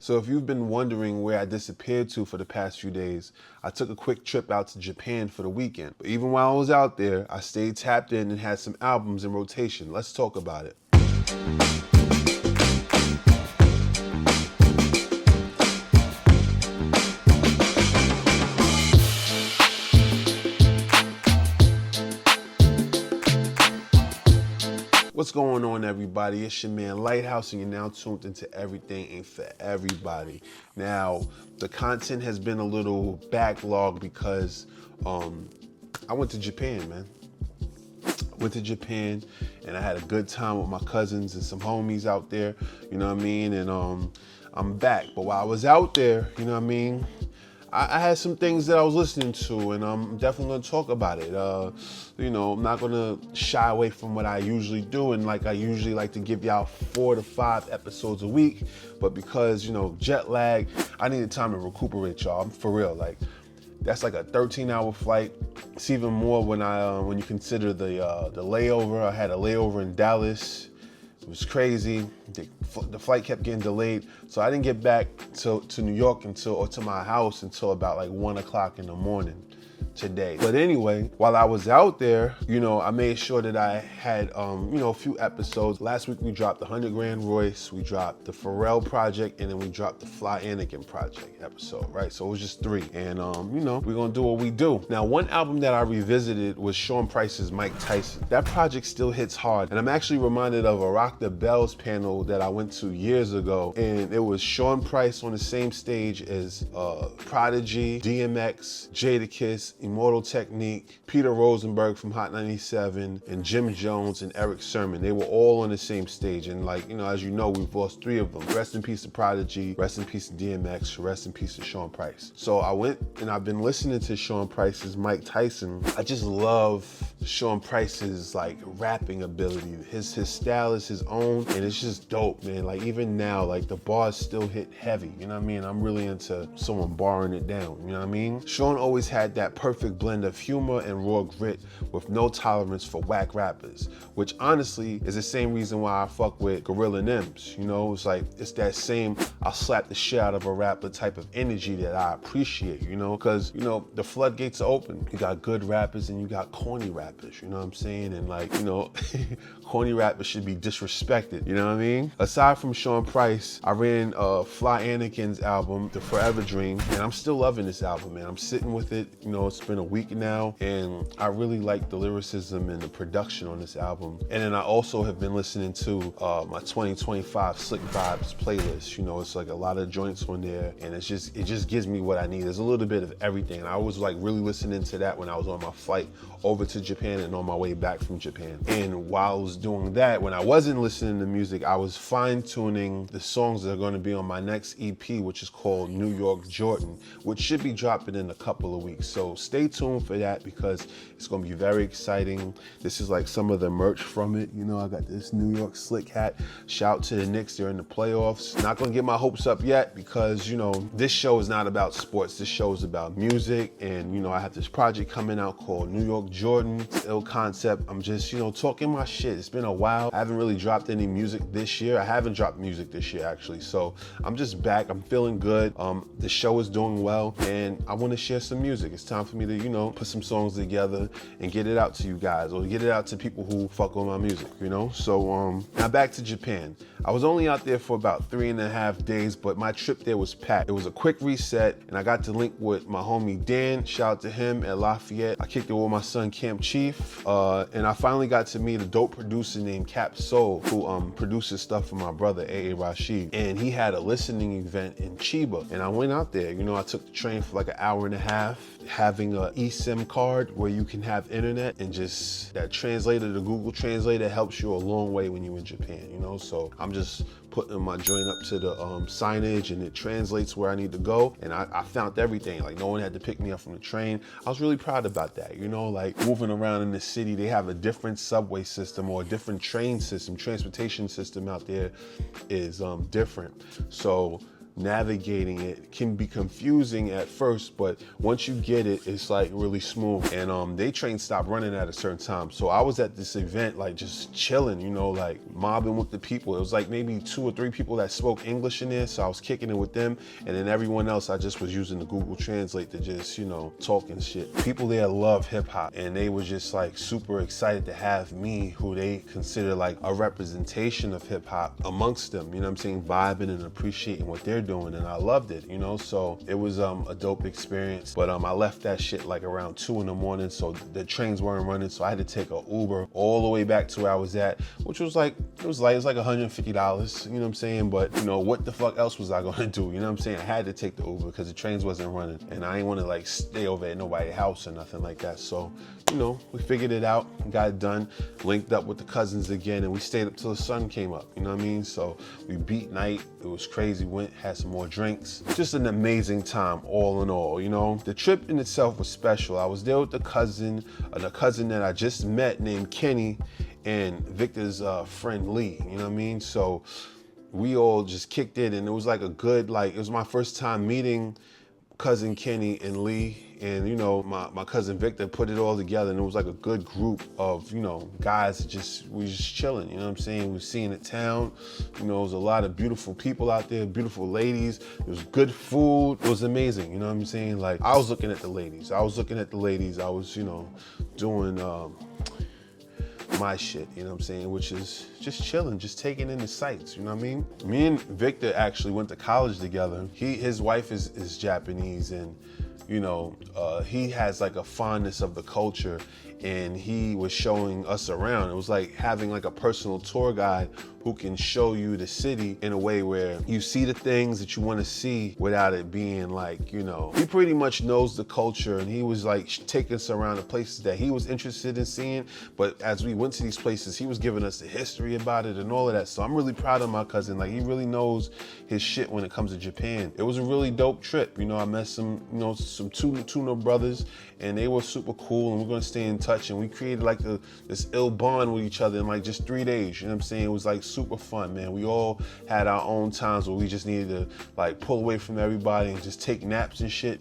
So if you've been wondering where I disappeared to for the past few days, I took a quick trip out to Japan for the weekend. But even while I was out there, I stayed tapped in and had some albums in rotation. Let's talk about it. What's going on, everybody? It's your man Lighthouse, and you're now tuned into Everything Ain't For Everybody. Now, the content has been a little backlogged because I went to Japan, man. Went to Japan, and I had a good time with my cousins and some homies out there, you know what I mean? And I'm back. But while I was out there, you know what I mean, I had some things that I was listening to, and I'm definitely gonna talk about it. You know, I'm not gonna shy away from what I usually do, and like I usually like to give y'all 4 to 5 episodes a week, but because, you know, jet lag, I needed time to recuperate, y'all. I'm for real, like, that's like a 13-hour flight. It's even more when you consider the layover. I had a layover in Dallas. It was crazy. The flight kept getting delayed, so I didn't get back to New York to my house until about like 1 o'clock in the morning today. But anyway, while I was out there, you know, I made sure that I had, you know, a few episodes. Last week we dropped the 100 Grand Royce, we dropped the Pharrell project, and then we dropped the Fly Anakin project episode, right? So it was just 3. And, you know, we're gonna do what we do. Now, one album that I revisited was Sean Price's Mike Tyson. That project still hits hard. And I'm actually reminded of a Rock the Bells panel that I went to years ago. And it was Sean Price on the same stage as Prodigy, DMX, Jadakiss, Immortal Technique, Peter Rosenberg from Hot 97, and Jim Jones and Eric Sermon. They were all on the same stage. And like, you know, as you know, we've lost 3 of them. Rest in peace to Prodigy, rest in peace to DMX, rest in peace to Sean Price. So I went and I've been listening to Sean Price's Mike Tyson. I just love Sean Price's like rapping ability. His style is his own, and it's just dope, man. Like even now, like the bars still hit heavy, you know what I mean? I'm really into someone barring it down, you know what I mean? Sean always had that perfect blend of humor and raw grit with no tolerance for whack rappers, which honestly is the same reason why I fuck with Gorilla Nims. You know, it's like, it's that same I'll slap the shit out of a rapper type of energy that I appreciate, you know, because, you know, the floodgates are open. You got good rappers and you got corny rappers, you know what I'm saying? And like, you know, corny rappers should be disrespected, you know what I mean? Aside from Sean Price, I ran Fly Anakin's album, The Forever Dream, and I'm still loving this album, man. I'm sitting with it, you know, it's been a week now, and I really like the lyricism and the production on this album. And then I also have been listening to my 2025 Lighthou5e's playlist. You know, it's like a lot of joints on there, and it just gives me what I need. There's a little bit of everything. And I was like really listening to that when I was on my flight over to Japan and on my way back from Japan. And while I was doing that, when I wasn't listening to music, I was fine-tuning the songs that are going to be on my next EP, which is called New York Jordan, which should be dropping in a couple of weeks. So stay tuned for that because it's going to be very exciting. This is like some of the merch from it. You know, I got this New York slick hat. Shout to the Knicks, they're in the playoffs. Not going to get my hopes up yet because, you know, this show is not about sports. This show is about music. And, you know, I have this project coming out called New York Jordan. It's ill concept. I'm just, you know, talking my shit. It's been a while. I haven't really dropped any music this year. I haven't dropped music this year, actually. So I'm just back. I'm feeling good. The show is doing well, and I want to share some music. It's time for me to, you know, put some songs together and get it out to you guys, or get it out to people who fuck with my music, you know? So now back to Japan. I was only out there for about 3.5 days, but my trip there was packed. It was a quick reset, and I got to link with my homie Dan. Shout out to him at Lafayette. I kicked it with my son Camp Chief, and I finally got to meet a dope producer named Kapsoul, who produces stuff for my brother A.A. Rashid. And he had a listening event in Chiba, and I went out there. You know, I took the train for like an hour and a half, having an eSIM card where you can have internet, and just that translator, the Google Translator, helps you a long way when you're in Japan, you know? So I'm just putting my joint up to the signage, and it translates where I need to go. And I found everything. Like, no one had to pick me up from the train. I was really proud about that, you know? Like, moving around in the city, they have a different subway system or a different train system. Transportation system out there is different. So navigating it can be confusing at first, but once you get it, it's like really smooth. And they train stopped running at a certain time. So I was at this event, like just chilling, you know, like mobbing with the people. It was like maybe 2 or 3 people that spoke English in there. So I was kicking it with them. And then everyone else, I just was using the Google Translate to just, you know, talk and shit. People there love hip hop, and they were just like super excited to have me, who they consider like a representation of hip hop, amongst them, you know what I'm saying, vibing and appreciating what they're doing. And I loved it, you know, so it was a dope experience. But I left that shit like around 2 in the morning, so the trains weren't running, so I had to take an Uber all the way back to where I was at, which was like, it was like $150, you know what I'm saying? But you know, what the fuck else was I gonna do? You know what I'm saying? I had to take the Uber because the trains wasn't running, and I ain't want to like stay over at nobody's house or nothing like that. So, you know, we figured it out, got it done, linked up with the cousins again, and we stayed up till the sun came up, you know what I mean? So we beat night, it was crazy, went, had some more drinks. Just an amazing time, all in all, you know? The trip in itself was special. I was there with the cousin that I just met named Kenny, and Victor's friend Lee, you know what I mean? So we all just kicked it, and it was like a good, like, it was my first time meeting cousin Kenny and Lee, and you know, my cousin Victor put it all together, and it was like a good group of, you know, guys that we just chilling, you know what I'm saying? We were seeing the town, you know, there was a lot of beautiful people out there, beautiful ladies, there was good food, it was amazing, you know what I'm saying? Like, I was looking at the ladies, I was, you know, doing my shit, you know what I'm saying, which is just chilling, just taking in the sights, you know what I mean? Me and Victor actually went to college together. His wife is Japanese, and you know, he has like a fondness of the culture, and he was showing us around. It was like having like a personal tour guide who can show you the city in a way where you see the things that you want to see without it being like, you know, he pretty much knows the culture, and he was like taking us around the places that he was interested in seeing. But as we went to these places, he was giving us the history about it and all of that. So I'm really proud of my cousin. Like, he really knows his shit when it comes to Japan. It was a really dope trip. You know, I met some, you know, some tuna brothers, and they were super cool, and we're gonna stay in touch. And we created like this ill bond with each other in like just 3 days, you know what I'm saying? It was like super fun, man. We all had our own times where we just needed to like pull away from everybody and just take naps and shit.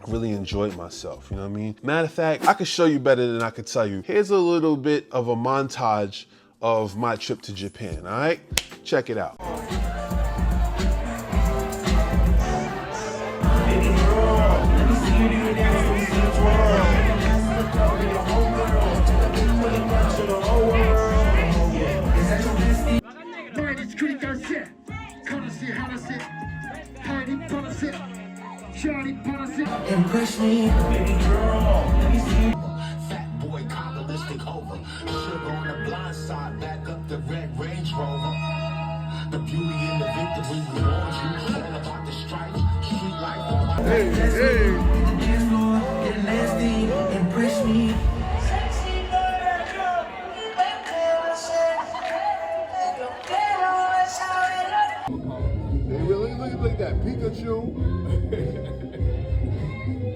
Really enjoyed myself, you know what I mean? Matter of fact, I could show you better than I could tell you. Here's a little bit of a montage of my trip to Japan, all right? Check it out. Impress me, baby girl. Let me see. Fat boy, cobalistic over. Sugar on the blind side, back up the red Range Rover. The beauty in the victory, we want you. It's all about the strife. Street life. Hey, hey. Dance floor, get nasty. Impress me. They really look like that Pikachu.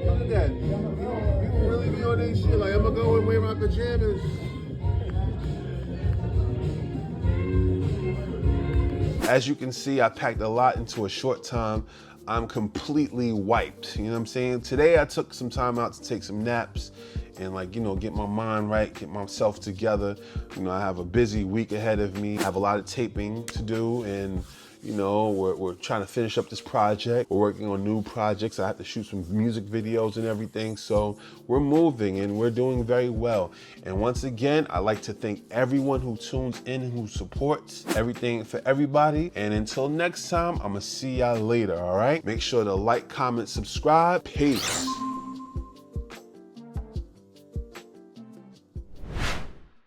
Look at that. People really be on their shit. Like, I'm gonna go and wear my pajamas. As you can see, I packed a lot into a short time. I'm completely wiped, you know what I'm saying? Today I took some time out to take some naps and like, you know, get my mind right, get myself together. You know, I have a busy week ahead of me. I have a lot of taping to do, and you know, we're trying to finish up this project. We're working on new projects. I have to shoot some music videos and everything. So we're moving and we're doing very well. And once again, I'd like to thank everyone who tunes in and who supports everything for everybody. And until next time, I'm gonna see y'all later, all right? Make sure to like, comment, subscribe. Peace.